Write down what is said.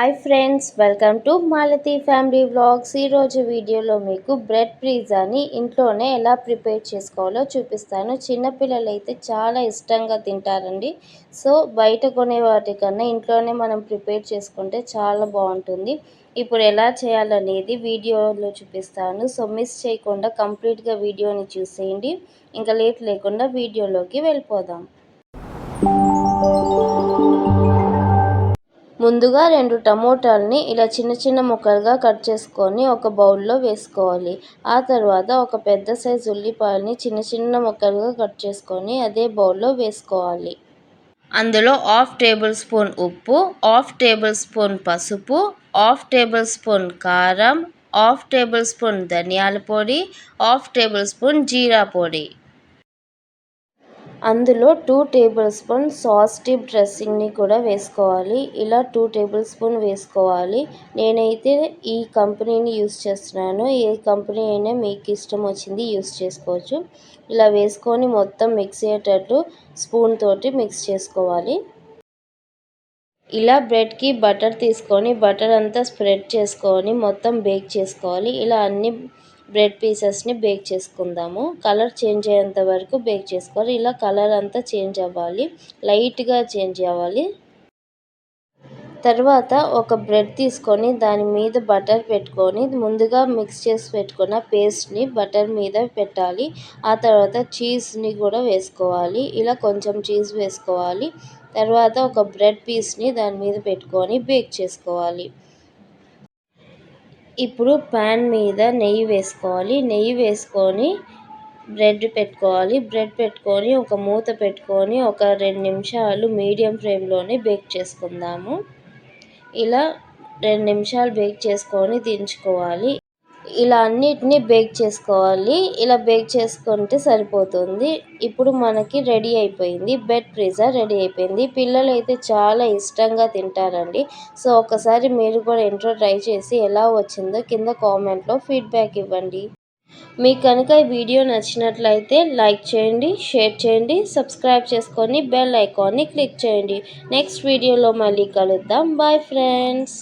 Hi friends, welcome to Malathi family vlogs. ఈరోజు వీడియోలో మీకు బ్రెడ్ పిజ్జాని ఇంట్లోనే ఎలా ప్రిపేర్ చేసుకోవాలో చూపిస్తాను. చిన్నపిల్లలు అయితే చాలా ఇష్టంగా తింటారండి. సో బయట కొనే వాటికన్నా ఇంట్లోనే మనం ప్రిపేర్ చేసుకుంటే చాలా బాగుంటుంది. ఇప్పుడు ఎలా చేయాలనేది వీడియోలో చూపిస్తాను. సో మిస్ చేయకుండా కంప్లీట్గా వీడియోని చూసేయండి. ఇంకా లేట్ లేకుండా వీడియోలోకి వెళ్ళిపోదాం. ముందుగా 2 టమోటాలని ఇలా చిన్న చిన్న ముక్కలుగా కట్ చేసుకొని ఒక బౌల్లో వేసుకోవాలి. ఆ తర్వాత ఒక పెద్ద సైజు ఉల్లిపాయని చిన్న చిన్న ముక్కలుగా కట్ చేసుకొని అదే బౌల్లో వేసుకోవాలి. అందులో హాఫ్ టేబుల్ స్పూన్ ఉప్పు, హాఫ్ టేబుల్ స్పూన్ పసుపు, హాఫ్ టేబుల్ స్పూన్ కారం, హాఫ్ టేబుల్ స్పూన్ ధనియాల పొడి, హాఫ్ టేబుల్ స్పూన్ జీరా పొడి. అందులో 2 టేబుల్ స్పూన్ సాస్ డిప్ డ్రెస్సింగ్ని కూడా వేసుకోవాలి. ఇలా 2 టేబుల్ స్పూన్ వేసుకోవాలి. నేనైతే ఈ కంపెనీని యూస్ చేస్తున్నాను. ఏ కంపెనీ అయినా మీకు ఇష్టం వచ్చింది యూస్ చేసుకోవచ్చు. ఇలా వేసుకొని మొత్తం మిక్స్ అయ్యేటట్టు స్పూన్ తోటి మిక్స్ చేసుకోవాలి. ఇలా బ్రెడ్కి బటర్ తీసుకొని బటర్ అంతా స్ప్రెడ్ చేసుకొని మొత్తం బేక్ చేసుకోవాలి. ఇలా అన్ని బ్రెడ్ పీసెస్ని బేక్ చేసుకుందాము. కలర్ చేంజ్ అయ్యేంత వరకు బేక్ చేసుకోవాలి. ఇలా కలర్ అంతా చేంజ్ అవ్వాలి, లైట్గా చేంజ్ అవ్వాలి. తర్వాత ఒక బ్రెడ్ తీసుకొని దాని మీద బటర్ పెట్టుకొని ముందుగా మిక్స్ చేసి పెట్టుకున్న పేస్ట్ని బటర్ మీద పెట్టాలి. ఆ తర్వాత చీజ్ని కూడా వేసుకోవాలి. ఇలా కొంచెం చీజ్ వేసుకోవాలి. తర్వాత ఒక బ్రెడ్ పీస్ని దాని మీద పెట్టుకొని బేక్ చేసుకోవాలి. ఇప్పుడు ప్యాన్ మీద నెయ్యి వేసుకోవాలి. నెయ్యి వేసుకొని బ్రెడ్ పెట్టుకొని ఒక మూత పెట్టుకొని ఒక 2 నిమిషాలు మీడియం ఫ్లేమ్లోనే బేక్ చేసుకుందాము. ఇలా 2 నిమిషాలు బేక్ చేసుకొని దించుకోవాలి. ఇలా అన్నిటినీ బేక్ చేసుకోవాలి. ఇలా బేక్ చేసుకుంటే సరిపోతుంది. ఇప్పుడు మనకి రెడీ అయిపోయింది. బ్రెడ్ పిజ్జా రెడీ అయిపోయింది. పిల్లలు అయితే చాలా ఇష్టంగా తింటారండి. సో ఒకసారి మీరు కూడా ఇంట్లో ట్రై చేసి ఎలా వచ్చిందో కింద కామెంట్లో ఫీడ్బ్యాక్ ఇవ్వండి. మీకు కనుక ఈ వీడియో నచ్చినట్లయితే లైక్ చేయండి, షేర్ చేయండి, సబ్స్క్రైబ్ చేసుకొని బెల్ ఐకాన్ని క్లిక్ చేయండి. నెక్స్ట్ వీడియోలో మళ్ళీ కలుద్దాం. Bye friends.